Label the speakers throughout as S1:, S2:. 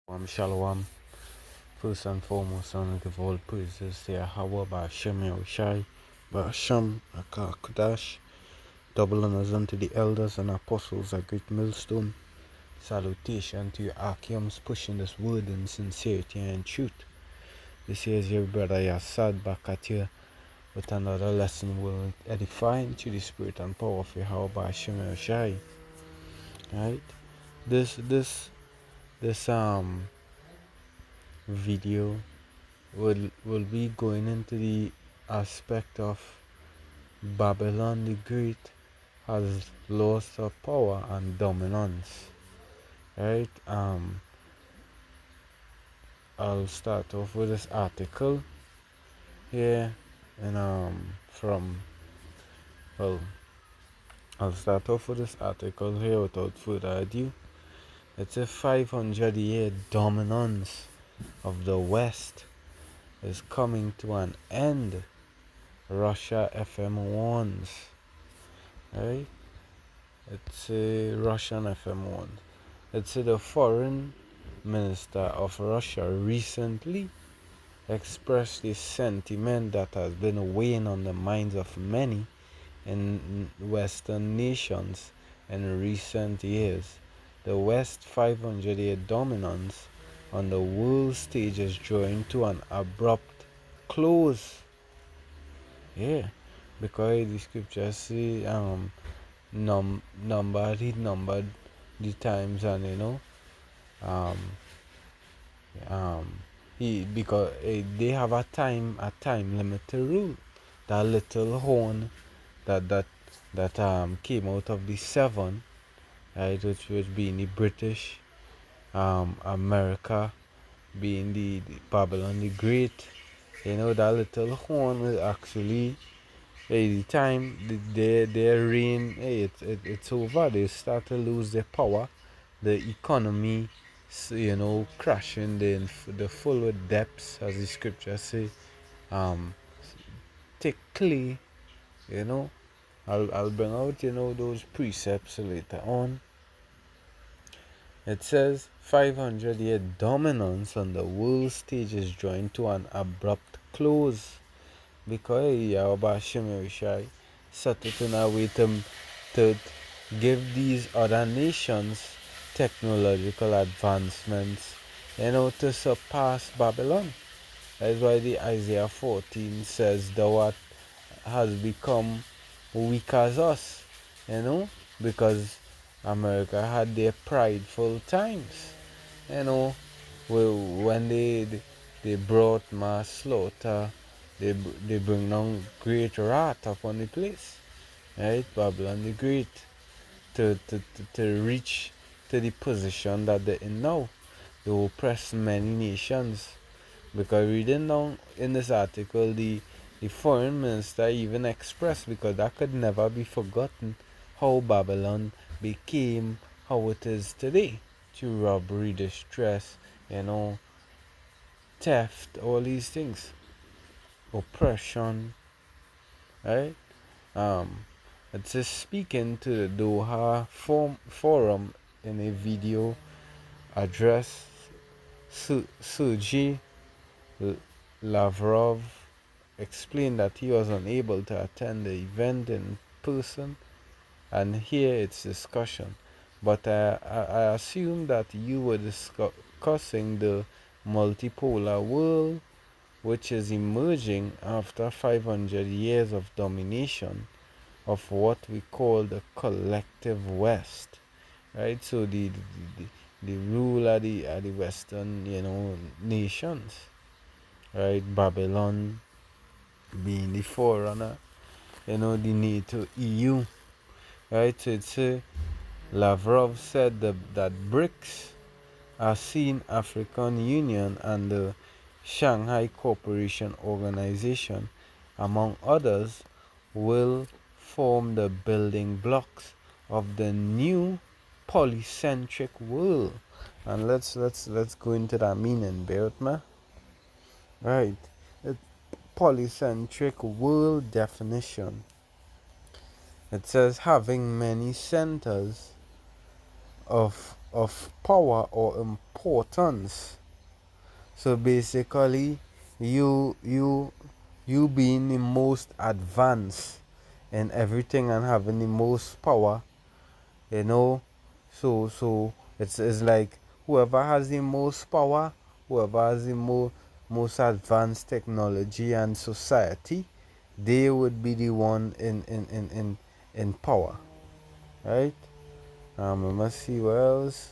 S1: Shalom. First and foremost, I want to give all praises to Yahweh, Ba'ashem Yahushai, Ba'ashem Akakadash. Double honors unto the elders and apostles at Great Millstone. Salutation to your Archeums pushing this word in sincerity and truth. This is your brother Yassad back at you with another lesson will edifying to the spirit and power of Yahweh, Ba'ashem Yahushai. Right? This video will be going into the aspect of Babylon the Great has lost her power and dominance. Right? I'll start off with this article here and from well I'll start off with this article here without further ado. It's a 500-year dominance of the West is coming to an end. Russia FM warns. Right? It's a Russian FM warns. It's the foreign minister of Russia recently expressed a sentiment that has been weighing on the minds of many in Western nations in recent years. The West's 500-year dominance on the world stage is drawing to an abrupt close. Yeah, because the scriptures say numbered the times, and um because they have a time limit to rule. That little horn that came out of the seven, right, which was being the British, America being the Babylon the Great. That little horn is actually, the time their reign, it's over. They start to lose their power. The economy, crashing the full depths, as the scriptures say. Take clay, you know. I'll bring out those precepts later on. It says 500-year dominance on the world stage is drawing to an abrupt close because Yahweh Shai set it in a way to give these other nations technological advancements, to surpass Babylon. That's why the Isaiah 14 says thou art has become weak as us, because America had their prideful times, when they brought mass slaughter, they bring down great wrath upon the place, right? Babylon the Great, to reach to the position that they're in now. They oppress many nations. Because reading down in this article, the foreign minister even expressed, because that could never be forgotten, how Babylon became how it is today. Through robbery, distress, theft, all these things. Oppression, right? It says speaking to the Doha Forum in a video address, Sergei Lavrov explained that he was unable to attend the event in person and hear its discussion. But I assume that you were discussing the multipolar world, which is emerging after 500 years of domination of what we call the collective West, right? So the rule of the Western, nations, right? Babylon being the forerunner, the NATO EU, right? So it's Lavrov said that BRICS are seen African Union and the Shanghai Cooperation Organization, among others, will form the building blocks of the new polycentric world. And let's go into that meaning, bear with me. Right. The polycentric world definition. It says having many centers of of power or importance. So basically, you you you being the most advanced in everything and having the most power, you know. So it's like whoever has the most power, whoever has the most advanced technology and society, they would be the one in power, right? I must see what else.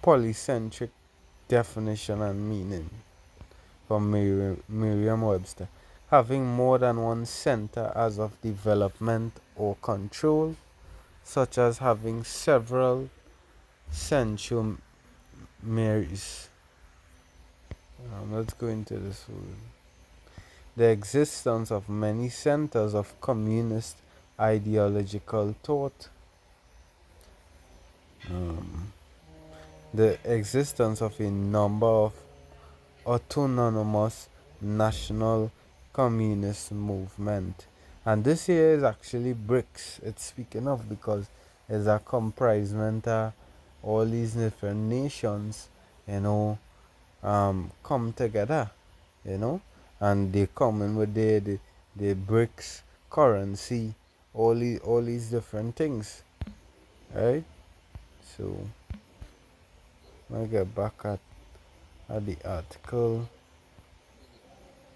S1: Polycentric definition and meaning from Merriam-Webster. Having more than one center as of development or control, such as having several centromeres. Let's go into this one. The existence of many centers of communist ideological thought. Um, the existence of a number of autonomous national communist movement. And this here is actually BRICS it's speaking of, because it's a comprisement of all these different nations, you know, come together, you know, and they come in with the BRICS currency, all these different things, right? So I'll get back at the article.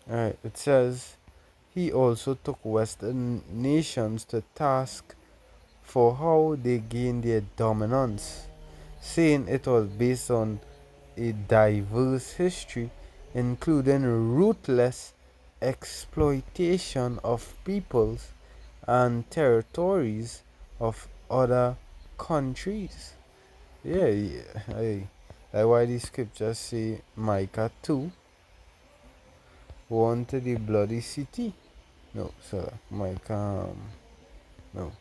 S1: Alright, it says he also took Western nations to task for how they gained their dominance, saying it was based on a diverse history, including ruthless exploitation of peoples and territories of other countries. Yeah, that's why the scriptures say Micah 2, one to the bloody city. No, sorry, Micah, no,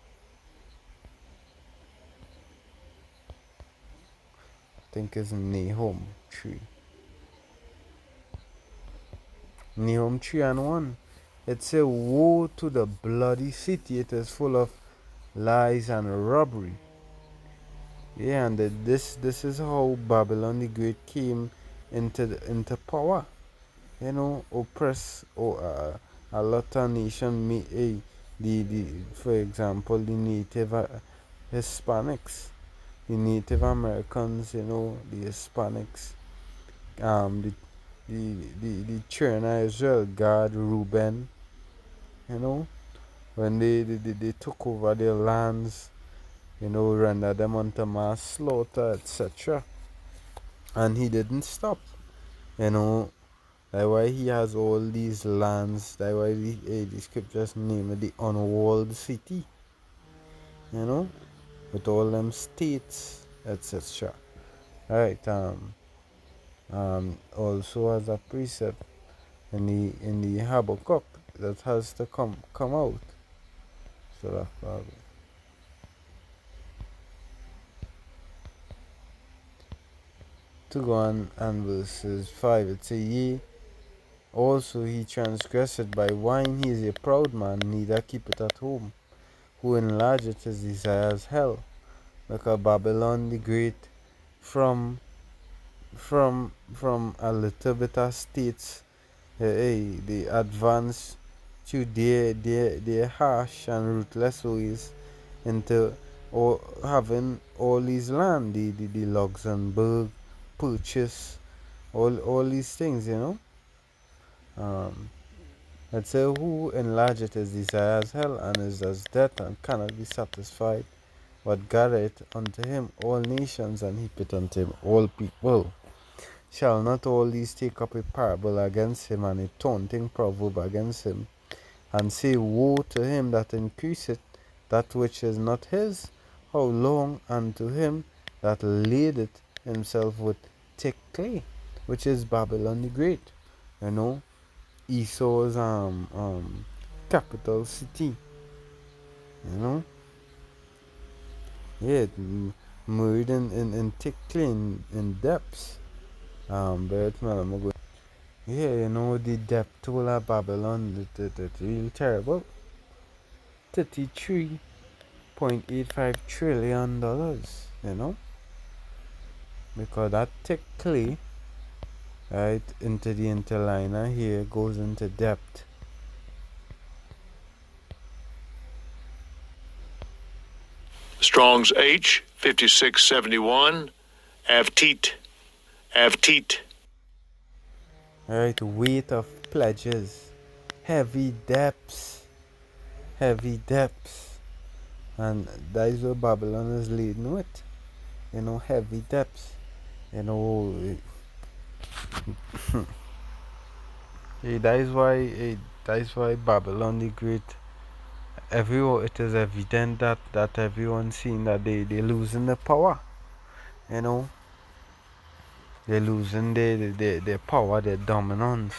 S1: I think it's Nahum 3. Nahum 3 and 1. It says, woe to the bloody city, it is full of lies and robbery. Yeah, and this is how Babylon the Great came into power. You know, oppress or a lot of nation, the for example the Native Hispanics, the Native Americans, you know, the Hispanics, the the children of Israel, Gad, Reuben, you know, when they took over their lands, you know, render them unto mass slaughter, etc. And he didn't stop, you know. That's why he has all these lands. That's why the scriptures name it the unwalled city, you know, with all them states, etc. Alright, also as a precept in the Habakkuk that has to come out. So that's probably to go on, and verses 5 it say, Yea, also he transgressed by wine, he is a proud man, neither keepeth at home, who enlargeth his desires hell, like a Babylon the great, from a little bit of states, they advance to their harsh and ruthless ways into or having all these land, the Luxembourg purchase, all these things, you know. Um, let's say who enlargeth his desires hell, and is as death, and cannot be satisfied. What gathereth unto him all nations, and heapeth unto him all people. Shall not all these take up a parable against him, and a taunting proverb against him, and say, Woe to him that increaseth that which is not his? How long unto him that ladeth himself with thick clay, which is Babylon the Great, you know, Esau's capital city, you know. Yeah, married in thick clay in depths. But Yeah, you know, the debt toll of Babylon, the real terrible. $33.85 trillion, you know, because that thick clay, right, into the interliner here goes into depth.
S2: Strong's H 5671, Avteet, Avteet.
S1: Right, weight of pledges, heavy depths, heavy depths, and that is what Babylon is leading with, you know, heavy depths, you know. That is why Babylon the Great. Everyone, it is evident that everyone's seeing that they losing the power. You know, they're losing their power, their dominance,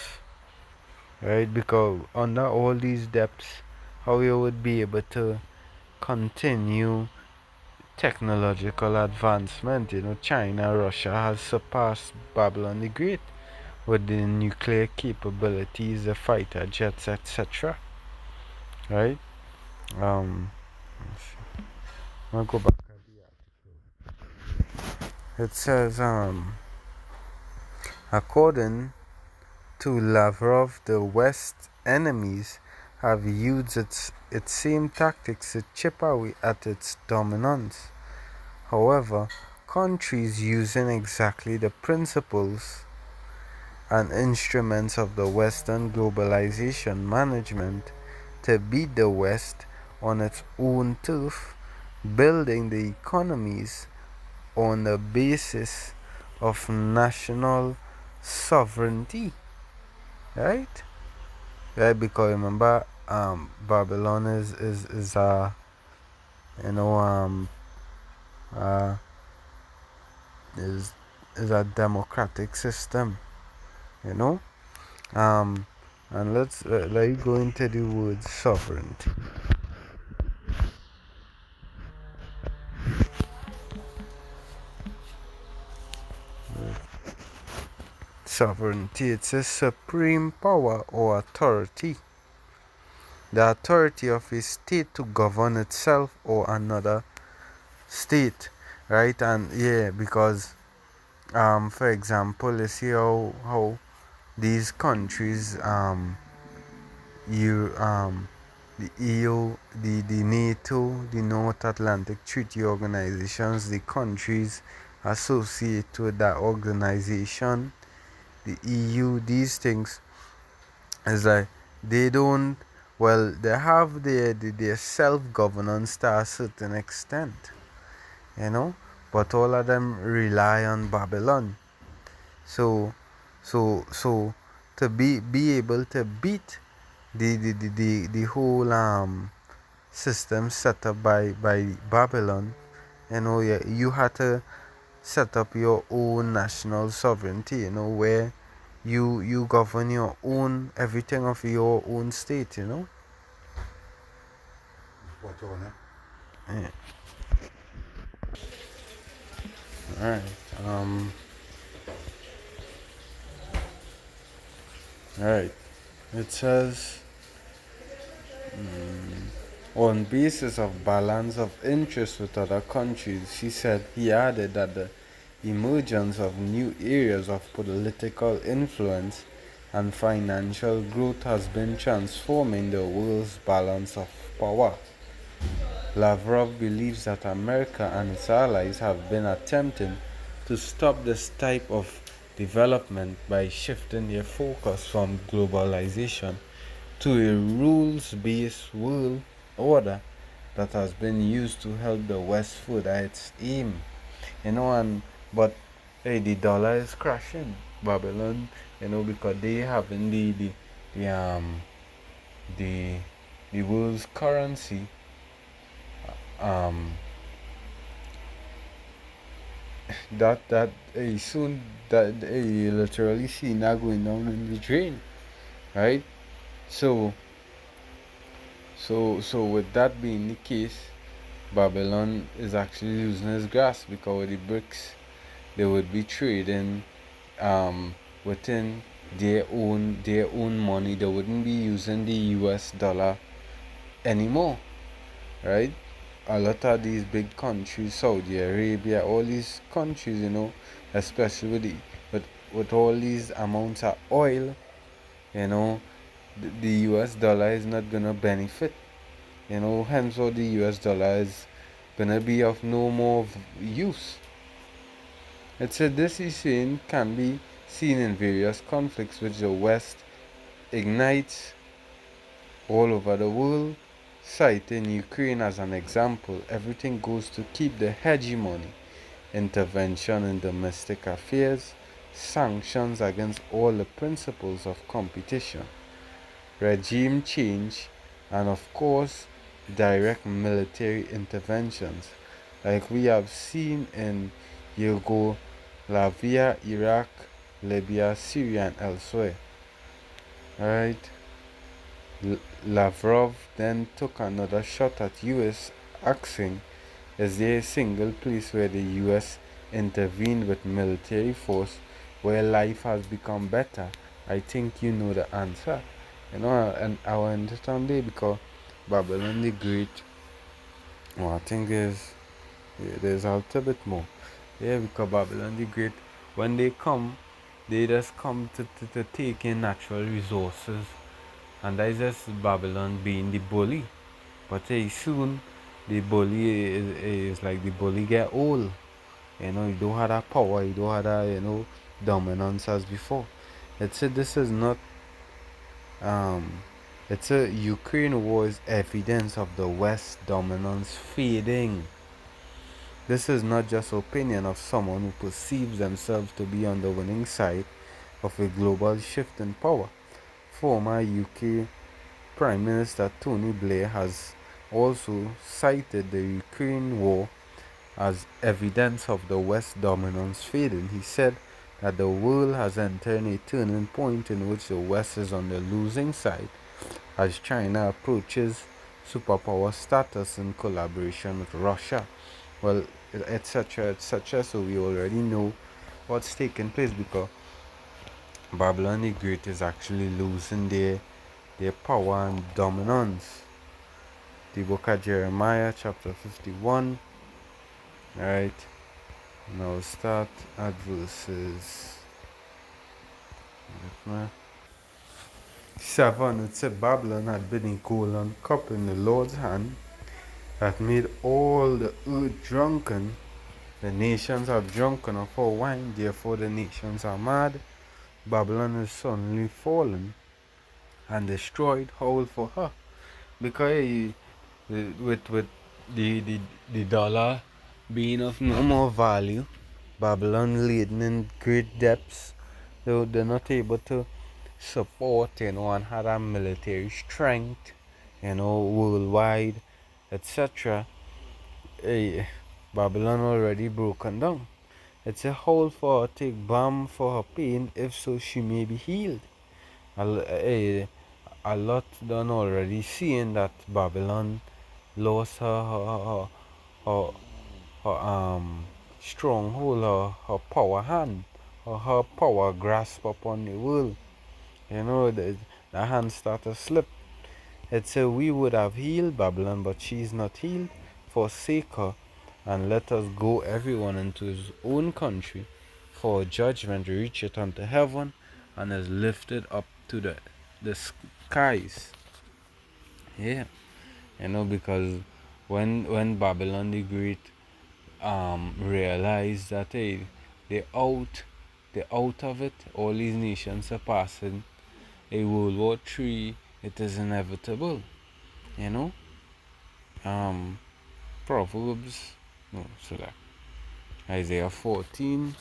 S1: right? Because under all these depths, how you would be able to continue technological advancement? You know, China, Russia has surpassed Babylon the Great with the nuclear capabilities, the fighter jets, etc. Right? Let's see. I'll go back. It says, according to Lavrov, the West's enemies have used its same tactics to chip away at its dominance. However, countries using exactly the principles and instruments of the Western globalization management to beat the West on its own turf, building the economies on the basis of national sovereignty, right? Right, because remember, Babylon is a, you know, uh, is is a democratic system, you know. Um, and let's go into the word sovereignty. Sovereignty, it's a supreme power or authority, the authority of a state to govern itself or another state, right? And yeah, because for example, let's see how these countries, you the EU, the NATO, the North Atlantic Treaty Organizations, the countries associated with that organization, the EU, these things is like they don't, well, they have their self-governance to a certain extent, you know, but all of them rely on Babylon. So so to be able to beat the whole system set up by Babylon, you know, you had to set up your own national sovereignty, you know, where you govern your own everything of your own state, you know. Yeah. All right. All right. It says, on basis of balance of interest with other countries, he added that the emergence of new areas of political influence and financial growth has been transforming the world's balance of power. Lavrov believes that America and its allies have been attempting to stop this type of development by shifting their focus from globalization to a rules-based world order that has been used to help the West further its aim. You know, and but hey, the dollar is crashing. Babylon, you know, because they having the the the world's currency, um that soon that you literally see now going down in the drain, right? So so with that being the case, Babylon is actually losing its grasp because with the BRICS they would be trading within their own money. They wouldn't be using the US dollar anymore, right? A lot of these big countries, Saudi Arabia, all these countries, especially with all these amounts of oil, you know, the US dollar is not gonna benefit, hence all the US dollar is gonna be of no more use. It said this issue can be seen in various conflicts which the West ignites all over the world, citing Ukraine as an example. Everything goes to keep the hegemony, intervention in domestic affairs, sanctions against all the principles of competition, regime change, and of course, direct military interventions, like we have seen in Yugoslavia, Iraq, Libya, Syria, and elsewhere. Alright? Lavrov then took another shot at US, asking, is there a single place where the US intervened with military force where life has become better? I think you know the answer. And I went on there because Babylon the Great, well, I think there's a little bit more. Yeah, because Babylon the Great, when they come, they just come to take in natural resources, and that is just Babylon being the bully. But soon the bully is like the bully get old. You don't have that power, you don't have that, dominance as before. It's a, this is not it's a Ukraine war is evidence of the West dominance fading. This is not just opinion of someone who perceives themselves to be on the winning side of a global shift in power. Former UK Prime Minister Tony Blair has also cited the Ukraine war as evidence of the West dominance fading. He said that the world has entered a turning point in which the West is on the losing side as China approaches superpower status in collaboration with Russia. Well, etc., etc. So we already know what's taking place because Babylon the Great is actually losing their power and dominance. The book of Jeremiah, chapter 51. Alright, now start at verses 7. It said, Babylon had been a golden cup in the Lord's hand that made all the earth drunken. The nations have drunken of her wine, therefore the nations are mad. Babylon is suddenly fallen and destroyed. Howl for her. Because with the dollar being of no more value, Babylon laden in great depths, they're not able to support, and had a military strength, worldwide, etc. Babylon already broken down. It's a hole for her, take balm for her pain, if so she may be healed. A lot done already seeing that Babylon lost her stronghold, her power hand, her power grasp upon the world. The hand start to slip. It said, we would have healed Babylon, but she is not healed. Forsake her, and let us go everyone into his own country, for judgment reacheth unto heaven, and is lifted up to the skies. Yeah, because when Babylon the Great realized that they out of it, all these nations are passing a World War III, it is inevitable. Proverbs, no, so that Isaiah 14,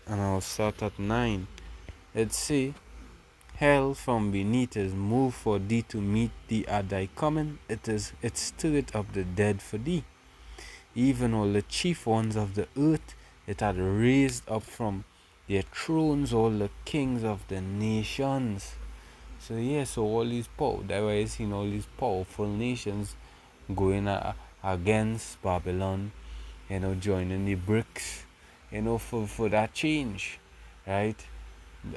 S1: and I'll start at 9. It say, hell from beneath is moved for thee to meet thee at thy coming. It stirred up the dead for thee. Even all the chief ones of the earth, it had raised up from their thrones all the kings of the nations. So so all these that's why I seen all these powerful nations going against Babylon, joining the BRICS, for that change, right?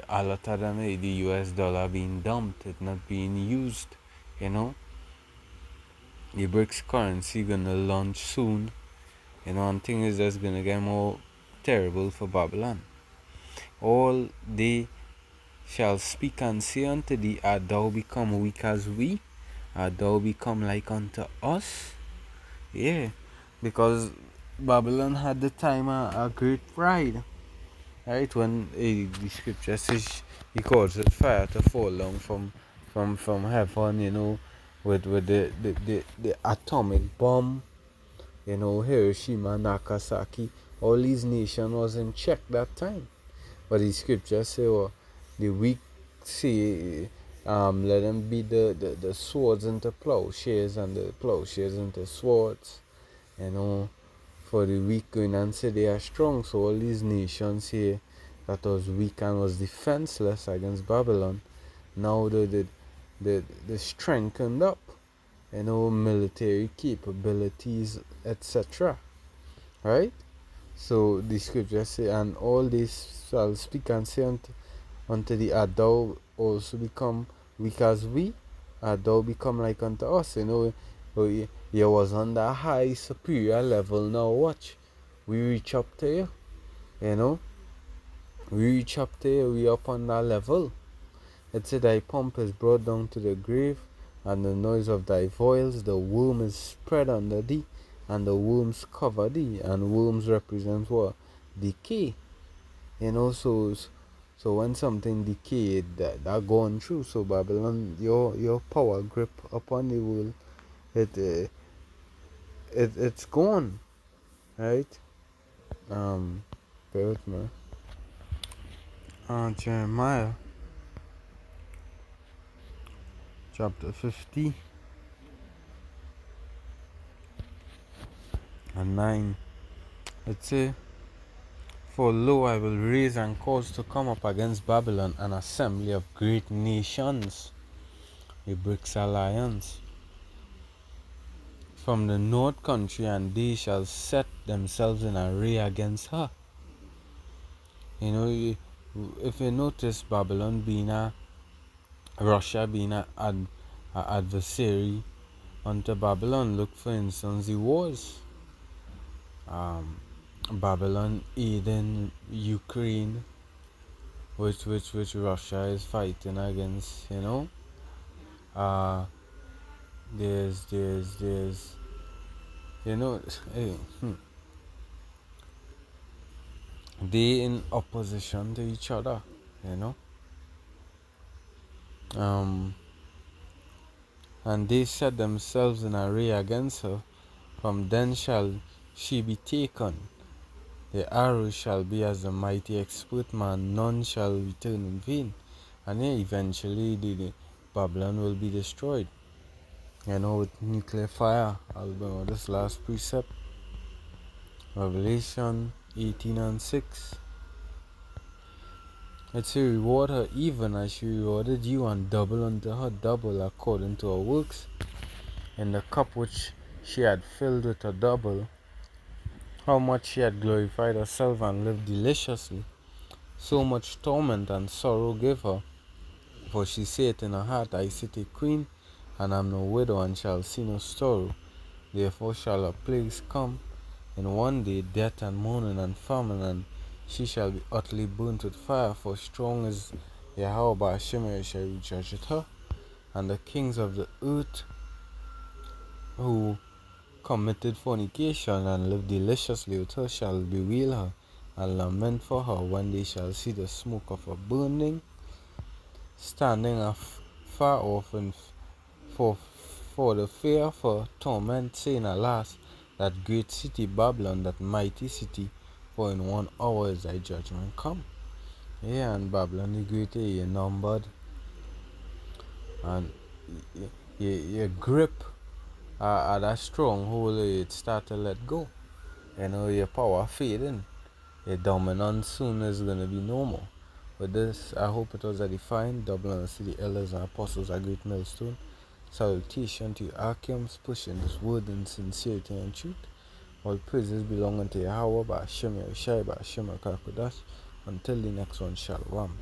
S1: a lot of them, the US dollar being dumped, it not being used, you know. The BRICS currency gonna launch soon, you know, and things is just gonna get more terrible for Babylon. All they shall speak and say unto thee, art thou become weak as we? Art thou become like unto us? Yeah, because Babylon had the time a great pride. Right, when the scripture says he causes fire to fall down from heaven, you know, with the atomic bomb, you know, Hiroshima, Nagasaki, all these nations was in check that time. But the scripture say, well, the weak say, let them beat the swords into plowshares and the plowshares into swords, you know, for the weak going and say they are strong. So all these nations here that was weak and was defenseless against Babylon, now they strengthened up, you know, military capabilities, etc. Right? So the scripture say, and all this shall speak and say unto thee, art thou also become weak as we? Art thou become like unto us? You know, you was on that high superior level. Now watch, we reach up to you. You know, we reach up to you. We up on that level. It said, thy pomp is brought down to the grave, and the noise of thy voice, the womb is spread under thee, and the worms cover thee. And worms represent what? Decay. You know, so when something decayed, that gone through. So Babylon, your power grip upon the world, it's gone, right? Bear with me. Jeremiah chapter 50 and 9. It say, for lo, I will raise and cause to come up against Babylon an assembly of great nations, a BRICS alliance, from the north country, and they shall set themselves in array against her. You know, if you notice, Babylon being Russia being a adversary unto Babylon, look for instance the wars. Babylon aiding Ukraine, which Russia is fighting against, you know. There's you know, they in opposition to each other, you know. And they set themselves in array against her. From then shall she be taken. The arrow shall be as a mighty expert man, none shall return in vain. And then eventually the Babylon will be destroyed. You know, with nuclear fire. I'll bring out this last precept. Revelation 18 and 6. It says, reward her even as she rewarded you, and double unto her double according to her works. In the cup which she had filled with a double, how much she had glorified herself and lived deliciously, so much torment and sorrow gave her. For she saith in her heart, I sit a queen, and am no widow, and shall see no sorrow. Therefore shall her plagues come in one day, death and mourning and famine, and she shall be utterly burnt with fire. For strong is Yahweh by Shemir shall judge at her, and the kings of the earth who committed fornication and lived deliciously with her shall bewail her and lament for her when they shall see the smoke of her burning, standing far off, and for the fear of her torment, saying, alas, that great city Babylon, that mighty city, for in 1 hour is thy judgment come. Yeah, and Babylon the great, you're numbered, and your grip at that stronghold, it start to let go. You know, your power fading. Your dominance soon is going to be no more. With this, I hope it was edifying. Double honors to the elders and apostles, a great millstone. Salutation to you, Archeums, pushing this word in sincerity and truth. All praises belong unto Yahweh, by Hashem Yahushai, by Hashem HaKakodash. Until the next one, Shalom.